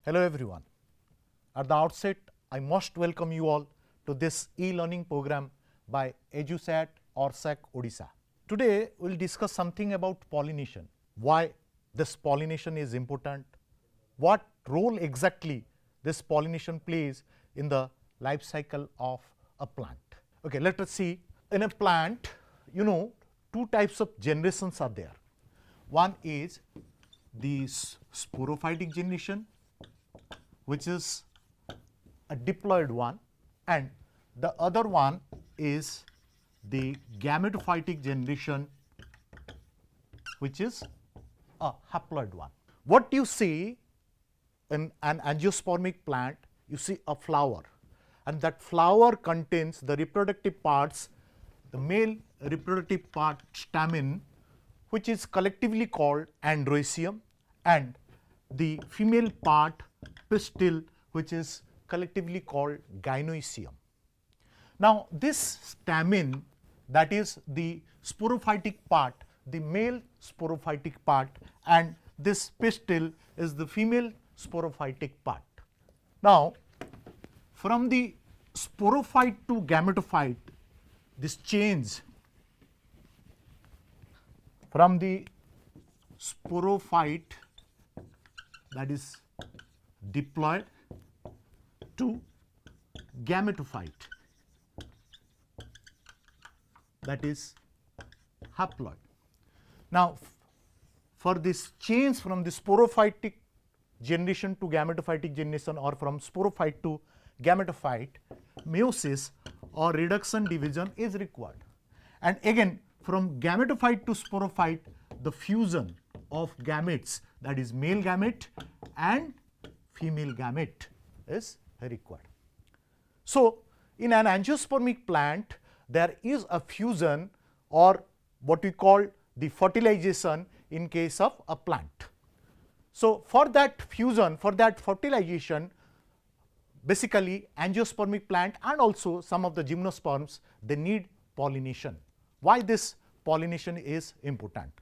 Hello everyone. At the outset, I must welcome you all to this e-learning program by EduSat ORSAC Odisha. Today, we will discuss something about pollination, why this pollination is important, what role exactly this pollination plays in the life cycle of a plant. Okay, let us see. In a plant, two types of generations are there. One is the sporophytic generation, which is a diploid one, and the other one is the gametophytic generation, which is a haploid one. What you see in an angiospermic plant, you see a flower, and that flower contains the reproductive parts, the male reproductive part stamen, which is collectively called androecium, and the female part pistil, which is collectively called gynoecium. Now, this stamen, that is the sporophytic part, the male sporophytic part, and this pistil is the female sporophytic part. Now, from the sporophyte to gametophyte, this change from the sporophyte, that is diploid, to gametophyte, that is haploid. Now, for this change from the sporophytic generation to gametophytic generation, or from sporophyte to gametophyte, meiosis or reduction division is required. And again, from gametophyte to sporophyte, the fusion of gametes, that is male gamete and female gamete, is required. So, in an angiospermic plant, there is a fusion, or what we call the fertilization in case of a plant. So, for that fusion, for that fertilization, basically angiospermic plant and also some of the gymnosperms, they need pollination. Why this pollination is important?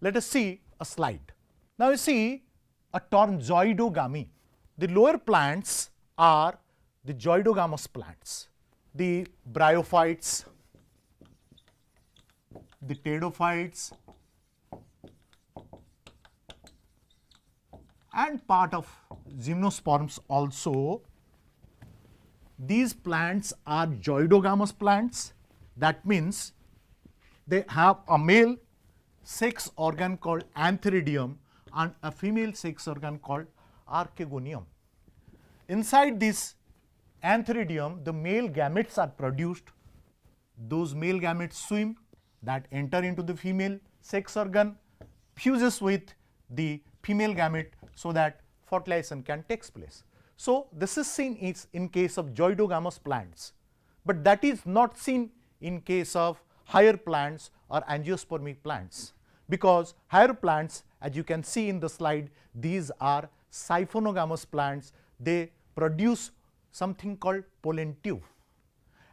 Let us see a slide. Now, you see a term zoidogamy. The lower plants are the zoidogamous plants, the bryophytes, the pteridophytes, and part of gymnosperms also. These plants are zoidogamous plants. That means they have a male sex organ called antheridium and a female sex organ called archegonium. Inside this antheridium, the male gametes are produced. Those male gametes swim, that enter into the female sex organ, fuses with the female gamete, so that fertilization can take place. So, this is seen in case of zoidogamous plants, but that is not seen in case of higher plants or angiospermic plants, because higher plants, as you can see in the slide, these are siphonogamous plants. They produce something called pollen tube,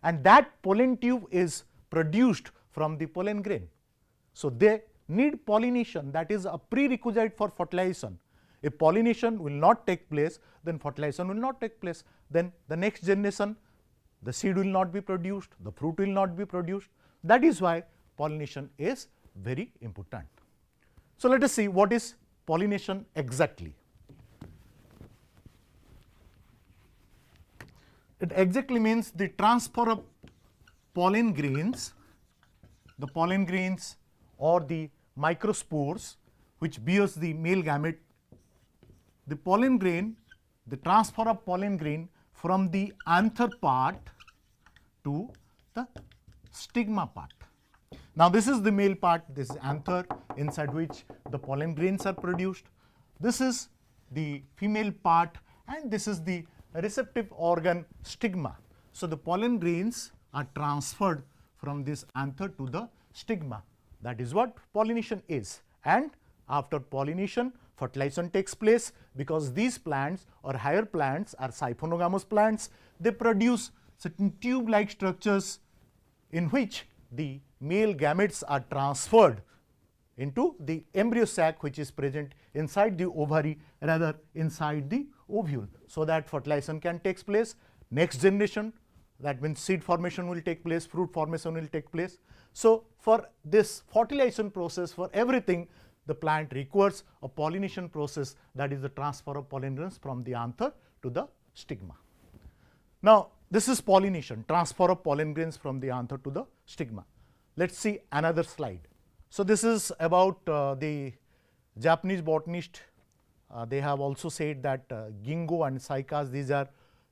and that pollen tube is produced from the pollen grain. So, they need pollination, that is a prerequisite for fertilization. If pollination will not take place, then fertilization will not take place. Then the next generation, the seed will not be produced, the fruit will not be produced. That is why pollination is very important. So, let us see what is pollination exactly. It exactly means the transfer of pollen grains, the pollen grains or the microspores which bears the male gamete. The pollen grain, the transfer of pollen grain from the anther part to the stigma part. Now, this is the male part, this is anther, inside which the pollen grains are produced. This is the female part, and this is the receptive organ stigma. So, the pollen grains are transferred from this anther to the stigma. That is what pollination is. And after pollination, fertilization takes place, because these plants or higher plants are siphonogamous plants. They produce certain tube-like structures in which the male gametes are transferred into the embryo sac, which is present inside the ovary, rather inside the ovule, so that fertilization can take place. Next generation, that means seed formation will take place, fruit formation will take place. So, for this fertilization process, for everything, the plant requires a pollination process, that is the transfer of pollen grains from the anther to the stigma. Now, this is pollination, transfer of pollen grains from the anther to the stigma. Let us see another slide. So, this is about the Japanese botanist. They have also said that ginkgo and cycas, these are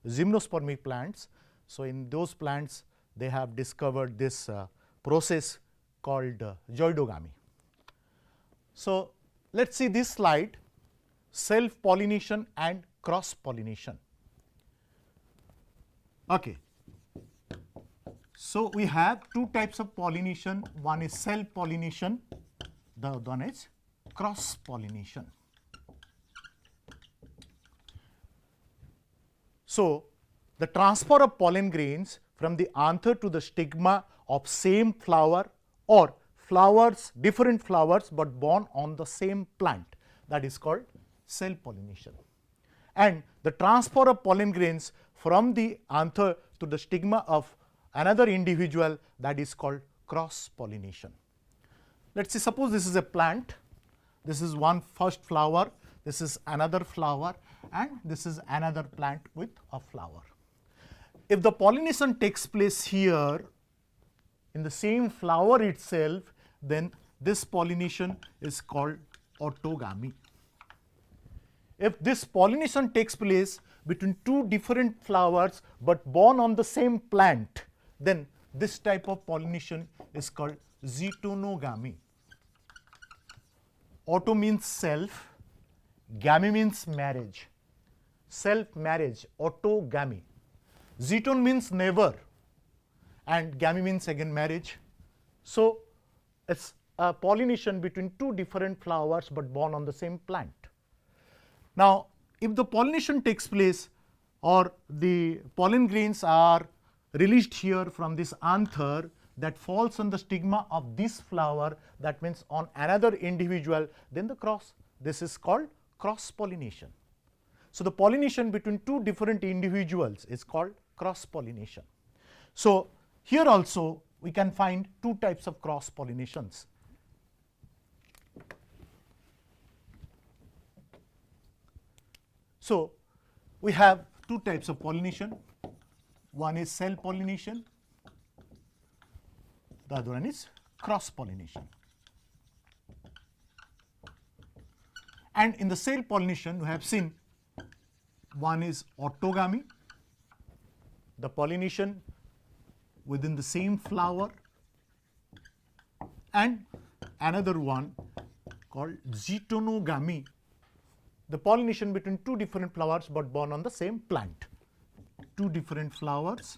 gymnospermic plants. So, in those plants they have discovered this process called zoidogamy. So, let us see this slide, self pollination and cross pollination. Okay. So, we have two types of pollination, one is self pollination, the other one is cross pollination. So, the transfer of pollen grains from the anther to the stigma of same flower or flowers, different flowers, but born on the same plant, that is called self pollination. And the transfer of pollen grains from the anther to the stigma of another individual, that is called cross pollination. Let us see, suppose this is a plant, this is one first flower, this is another flower, and this is another plant with a flower. If the pollination takes place here in the same flower itself, then this pollination is called autogamy. If this pollination takes place between two different flowers, but born on the same plant, then this type of pollination is called zytonogamy. Auto means self, gamy means marriage, self marriage, autogamy. Zyton means never, and gamy means again marriage. So, it is a pollination between two different flowers, but born on the same plant. Now, if the pollination takes place or the pollen grains are released here from this anther that falls on the stigma of this flower, that means on another individual, then this is called cross pollination. So, the pollination between two different individuals is called cross pollination. So, here also we can find two types of cross pollinations. So, we have two types of pollination, one is self pollination, the other one is cross pollination. And in the self pollination, we have seen one is autogamy, the pollination within the same flower, and another one called zytonogamy, the pollination between two different flowers, but born on the same plant. Two different flowers,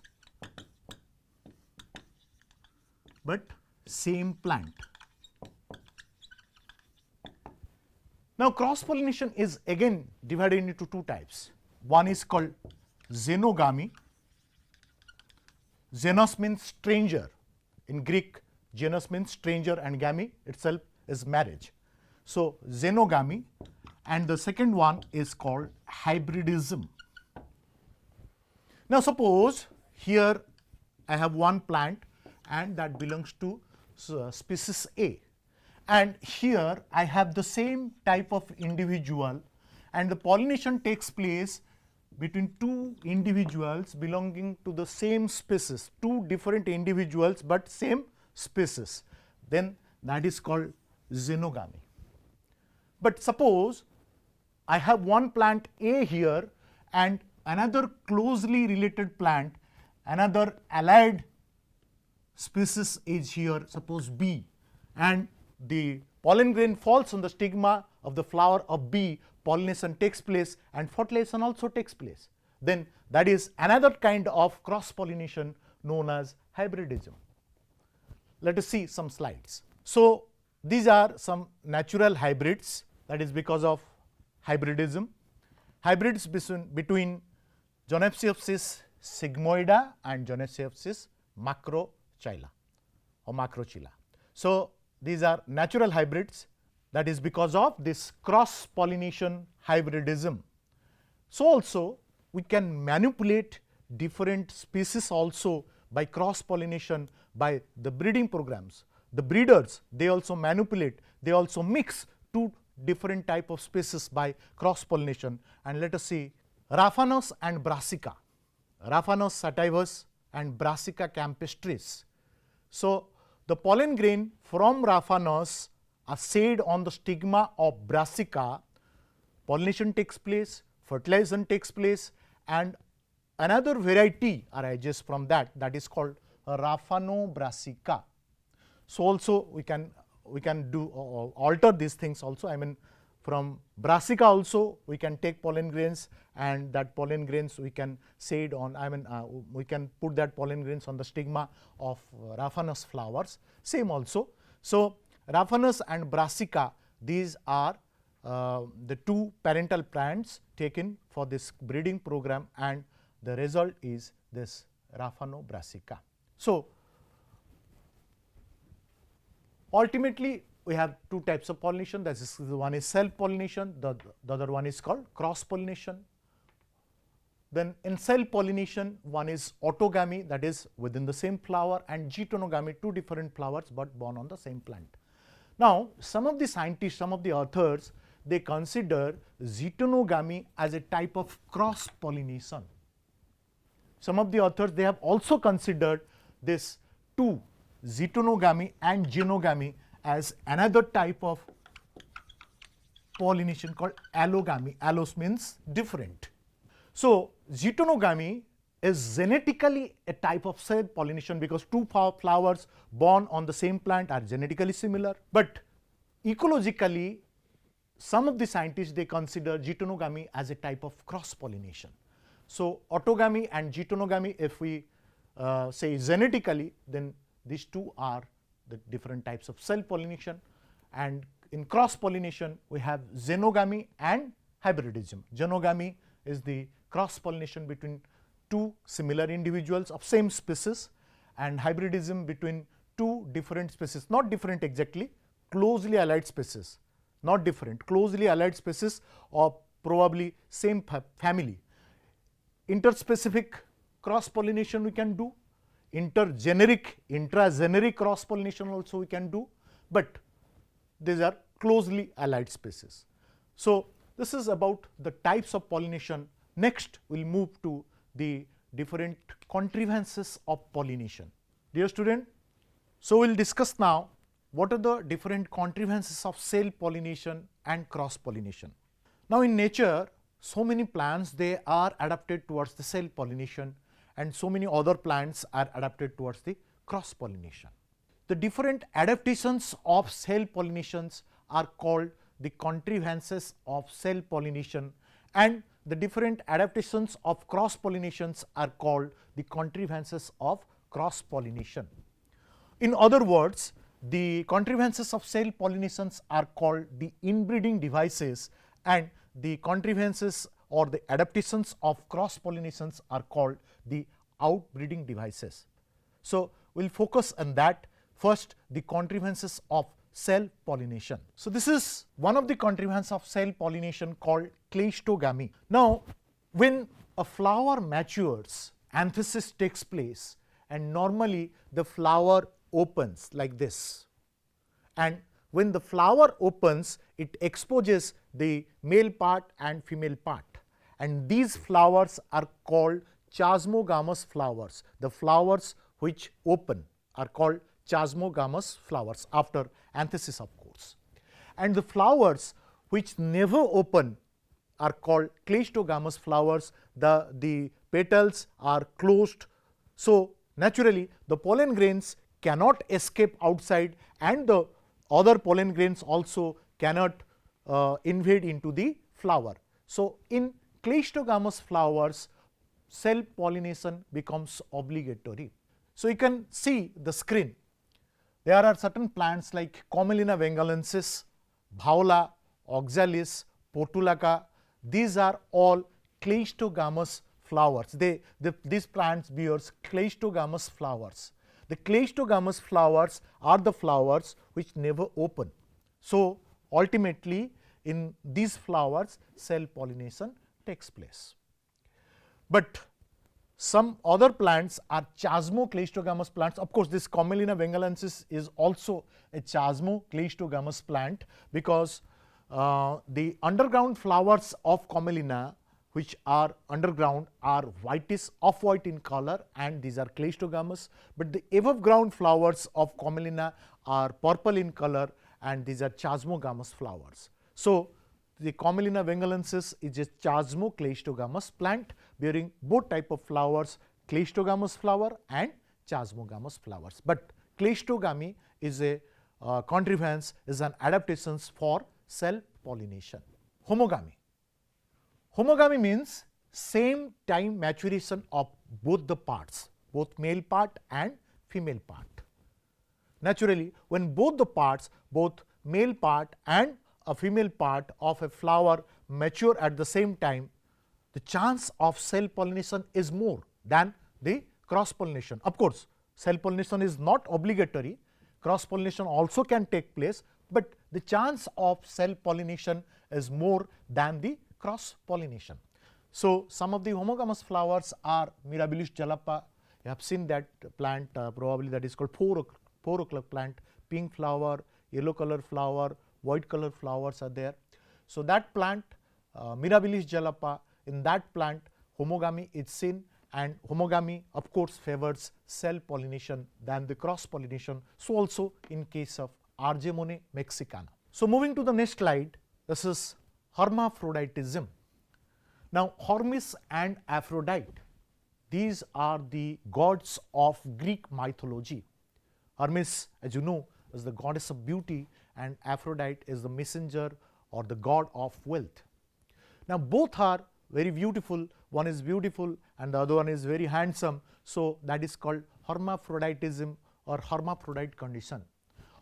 but same plant. Now, cross pollination is again divided into two types. One is called xenogamy. Xenos means stranger. In Greek, genus means stranger, and gamy itself is marriage. So, xenogamy, and the second one is called hybridism. Now, suppose here I have one plant and that belongs to species A, and here I have the same type of individual, and the pollination takes place between two individuals belonging to the same species, two different individuals, but same species, then that is called xenogamy. But suppose I have one plant A here and another closely related plant, another allied species is here, suppose B, and the pollen grain falls on the stigma of the flower of B, pollination takes place and fertilization also takes place. Then that is another kind of cross pollination known as hybridism. Let us see some slides. So, these are some natural hybrids, that is because of hybridism. Hybrids between Jonepsiopsis sigmoida and Jonepsiopsis macrochila or macrochila. So, these are natural hybrids, that is because of this cross pollination hybridism. So also we can manipulate different species also by cross pollination by the breeding programs. The breeders, they also manipulate, they also mix two different type of species by cross pollination. And let us see Raphanus and Brassica, Raphanus sativus and Brassica campestris. So the pollen grain from Raphanus are laid on the stigma of Brassica. Pollination takes place, fertilization takes place, and another variety arises from that, that is called Raphanobrassica. So also we can do alter these things also. I mean, from Brassica also we can take pollen grains, and that pollen grains we can shade on, I mean we can put that pollen grains on the stigma of Raphanus flowers, same also. So Raphanus and Brassica, these are the two parental plants taken for this breeding program, and the result is this Raphanobrassica. So ultimately we have two types of pollination, that is, one is self pollination, the other one is called cross pollination. Then in self pollination, one is autogamy, that is within the same flower, and geitonogamy, two different flowers but born on the same plant. Now some of the scientists, some of the authors, they consider geitonogamy as a type of cross pollination. Some of the authors, they have also considered this two, geitonogamy and genogamy, as another type of pollination called allogamy. Allos means different. So geitonogamy is genetically a type of self pollination, because two flowers born on the same plant are genetically similar, but ecologically some of the scientists, they consider geitonogamy as a type of cross pollination. So autogamy and geitonogamy, if we say genetically, then these two are the different types of self pollination, and in cross pollination we have xenogamy and hybridism. Xenogamy is the cross pollination between two similar individuals of same species, and hybridism between two different species, not different exactly, closely allied species, not different, closely allied species of probably same family. Interspecific cross pollination we can do, intergeneric, intrageneric cross pollination also we can do, but these are closely allied species. So this is about the types of pollination. Next we will move to the different contrivances of pollination. Dear student, so we will discuss now what are the different contrivances of self pollination and cross pollination. Now in nature, so many plants, they are adapted towards the self pollination, and so many other plants are adapted towards the cross pollination. The different adaptations of self pollinations are called the contrivances of self pollination, and the different adaptations of cross pollinations are called the contrivances of cross pollination. In other words, the contrivances of self pollinations are called the inbreeding devices, and the contrivances or the adaptations of cross pollinations are called the outbreeding devices. So we will focus on that. First, the contrivances of self pollination. So this is one of the contrivances of self pollination called kleistogamy. Now when a flower matures, anthesis takes place, and normally the flower opens like this, and when the flower opens, it exposes the male part and female part, and these flowers are called chasmogamous flowers. The flowers which open are called chasmogamous flowers after anthesis, of course, and the flowers which never open are called cleistogamous flowers. The petals are closed. So naturally the pollen grains cannot escape outside, and the other pollen grains also cannot invade into the flower. So in cleistogamous flowers, self pollination becomes obligatory. So you can see the screen. There are certain plants like Commelina bengalensis, Bhaula, Oxalis, Portulaca. These are all cleistogamous flowers. These plants bears cleistogamous flowers. The cleistogamous flowers are the flowers which never open. So ultimately in these flowers self pollination takes place. But some other plants are chasmocleistogamous plants. Of course, this Commelina bengalensis is also a chasmocleistogamous plant, because the underground flowers of Commelina which are underground are whitish off-white in color, and these are cleistogamous, but the above ground flowers of Commelina are purple in color, and these are chasmogamous flowers. So, the Commelina bengalensis is a chasmocleistogamous plant bearing both type of flowers, cleistogamous flower and chasmogamous flowers. But cleistogamy is a contrivance, is an adaptations for self pollination. Homogamy. Homogamy means same time maturation of both the parts, both male part and female part. Naturally, when both the parts, both male part and a female part of a flower mature at the same time, the chance of self pollination is more than the cross pollination. Of course, self pollination is not obligatory, cross pollination also can take place, but the chance of self pollination is more than the cross pollination. So, some of the homogamous flowers are Mirabilis jalapa. You have seen that plant, probably that is called 4 o'clock plant, pink flower, yellow color flower, white color flowers are there. So, that plant Mirabilis jalapa, in that plant homogamy is seen, and homogamy of course favors self pollination than the cross pollination. So, also in case of Argemone mexicana. So, moving to the next slide, this is hermaphroditism. Now, Hermes and Aphrodite, these are the gods of Greek mythology. Hermes, as you know, is the goddess of beauty, and Aphrodite is the messenger or the god of wealth. Now, both are very beautiful, one is beautiful and the other one is very handsome. So, that is called hermaphroditism or hermaphrodite condition.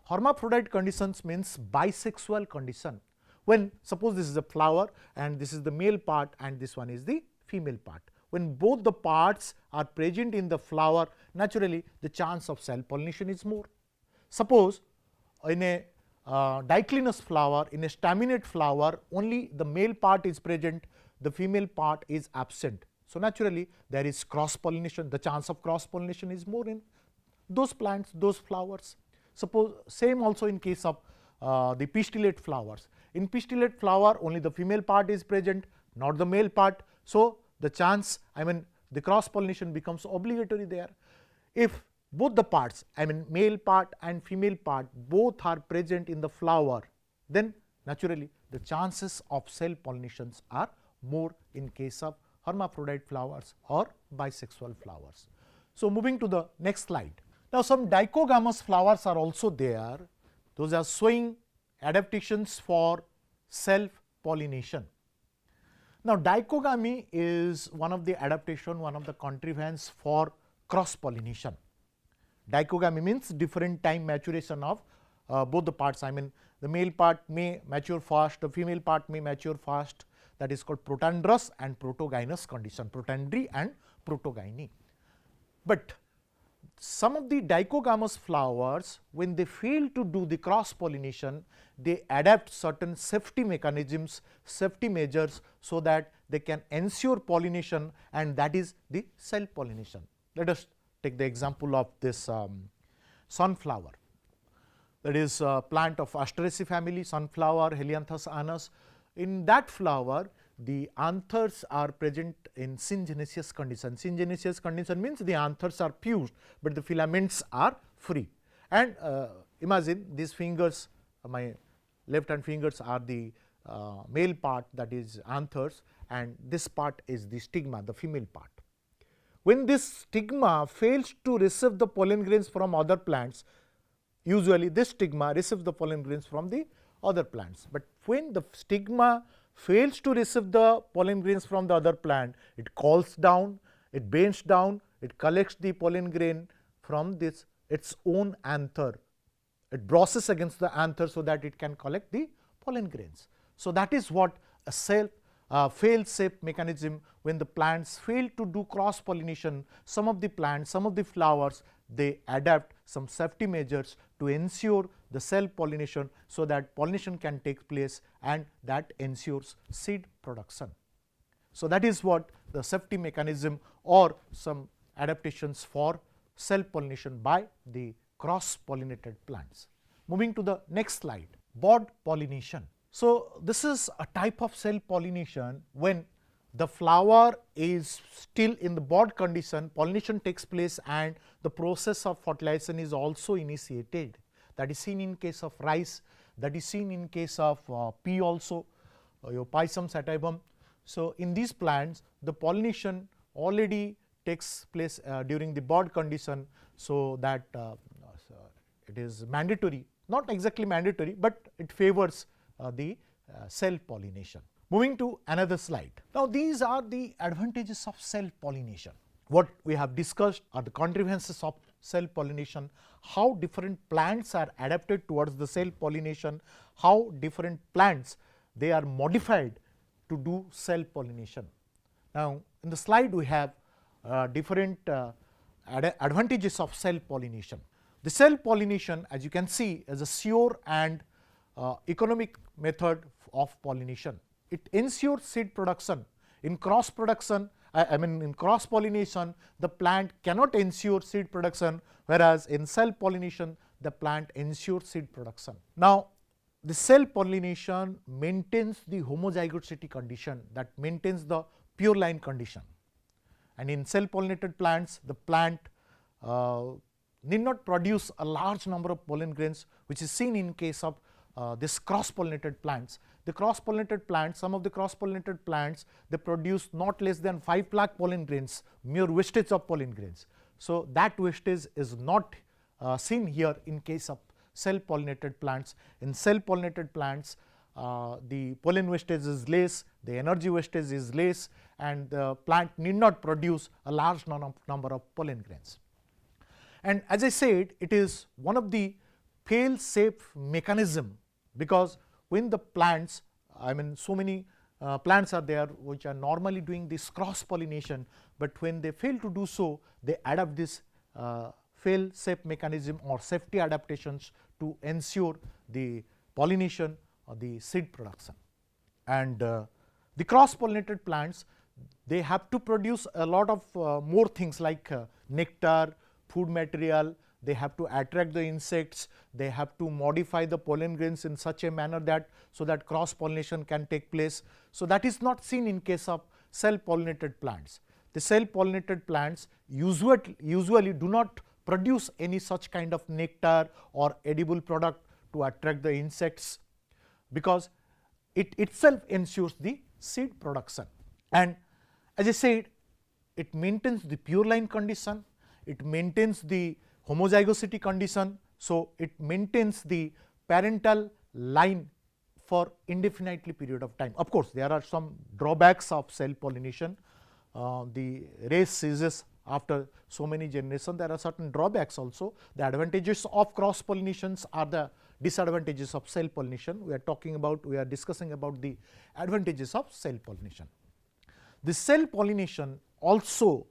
Hermaphrodite conditions means bisexual condition. When suppose this is a flower and this is the male part and this one is the female part. When both the parts are present in the flower, naturally the chance of self pollination is more. Suppose in a diclinous flower, in a staminate flower, only the male part is present, the female part is absent. So, naturally there is cross pollination, the chance of cross pollination is more in those plants, those flowers. Suppose same also in case of the pistillate flowers. In pistillate flower only the female part is present, not the male part. So, the chance, the cross pollination becomes obligatory there. If both the parts, male part and female part both are present in the flower, then naturally the chances of self pollinations are more in case of hermaphrodite flowers or bisexual flowers. So, moving to the next slide. Now, some dichogamous flowers are also there, those are showing adaptations for self pollination. Now, dichogamy is one of the adaptation, one of the contrivance for cross pollination. Dichogamy means different time maturation of both the parts, the male part may mature fast, the female part may mature fast, that is called protandrous and protogynous condition, protandry and protogyny. But some of the dichogamous flowers, when they fail to do the cross pollination, they adapt certain safety mechanisms, safety measures, so that they can ensure pollination, and that is the self pollination. Let us take the example of this sunflower, that is a plant of Asteraceae family, sunflower, Helianthus anus. In that flower, the anthers are present in syngenesious condition. Syngenesious condition means the anthers are fused, but the filaments are free. And imagine these fingers, my left hand fingers are the male part, that is anthers, and this part is the stigma, the female part. When this stigma fails to receive the pollen grains from other plants, usually this stigma receives the pollen grains from the other plants. But when the stigma fails to receive the pollen grains from the other plant, it calls down, it bends down, it collects the pollen grain from this its own anther. It brushes against the anther so that it can collect the pollen grains. So, that is what a fail safe mechanism. When the plants fail to do cross pollination, some of the plants, some of the flowers, they adapt some safety measures to ensure the self pollination, so that pollination can take place and that ensures seed production. So, that is what the safety mechanism or some adaptations for self pollination by the cross pollinated plants. Moving to the next slide, bud pollination. So, this is a type of self pollination when the flower is still in the bud condition, pollination takes place and the process of fertilization is also initiated. That is seen in case of rice, that is seen in case of pea also, your Pisum sativum. So, in these plants the pollination already takes place during the bud condition. So, that it is mandatory, not exactly mandatory, but it favors the self pollination. Moving to another slide. Now, these are the advantages of self pollination. What we have discussed are the contrivances of self pollination, how different plants are adapted towards the self pollination, how different plants they are modified to do self pollination. Now, in the slide we have different advantages of self pollination. The self pollination, as you can see, is a sure and economic method of pollination. It ensures seed production. In cross production, in cross pollination, the plant cannot ensure seed production, whereas in self pollination the plant ensures seed production. Now, the self pollination maintains the homozygosity condition, that maintains the pure line condition, and in self pollinated plants the plant need not produce a large number of pollen grains, which is seen in case of this cross pollinated plants. The cross pollinated plants, some of the cross pollinated plants, they produce not less than 5 lakh pollen grains, mere wastage of pollen grains. So, that wastage is not seen here in case of self pollinated plants. In self pollinated plants, the pollen wastage is less, the energy wastage is less, and the plant need not produce a large number of pollen grains. And as I said, it is one of the fail safe mechanism, because when the plants, so many plants are there which are normally doing this cross pollination, but when they fail to do so, they adapt this fail safe mechanism or safety adaptations to ensure the pollination or the seed production. And the cross pollinated plants, they have to produce a lot of more things like nectar, food material, they have to attract the insects, they have to modify the pollen grains in such a manner that so that cross pollination can take place. So, that is not seen in case of self pollinated plants. The self pollinated plants usually do not produce any such kind of nectar or edible product to attract the insects, because it itself ensures the seed production. And as I said, it maintains the pure line condition, it maintains the homozygosity condition. So, it maintains the parental line for indefinitely period of time. Of course, there are some drawbacks of self pollination. The race ceases after so many generations. There are certain drawbacks also. The advantages of cross pollinations are the disadvantages of self pollination. We are discussing about the advantages of self pollination. The self pollination also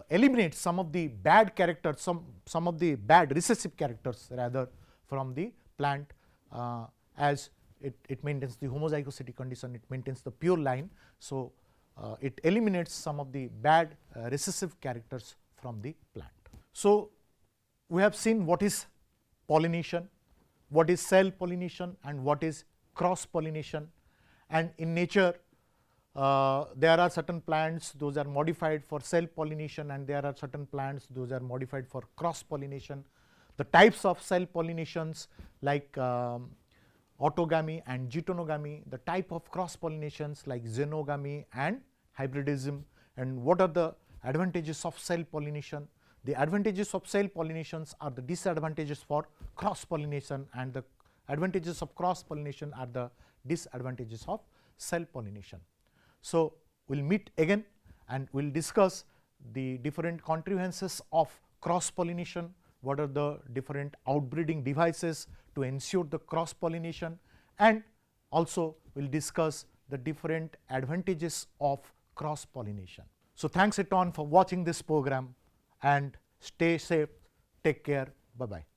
eliminates some of the bad characters, some of the bad recessive characters rather from the plant, as it maintains the homozygosity condition, it maintains the pure line. So, it eliminates some of the bad recessive characters from the plant. So, we have seen what is pollination, what is self pollination, and what is cross pollination. And in nature, there are certain plants, those are modified for self pollination, and there are certain plants, those are modified for cross pollination. The types of self pollinations like autogamy and geitonogamy, the type of cross pollinations like xenogamy and hybridism, and what are the advantages of self pollination. The advantages of self pollinations are the disadvantages for cross pollination, and the advantages of cross pollination are the disadvantages of self pollination. So, we will meet again and we will discuss the different contrivances of cross pollination, what are the different outbreeding devices to ensure the cross pollination, and also we will discuss the different advantages of cross pollination. So, thanks a ton for watching this program, and stay safe, take care, bye bye.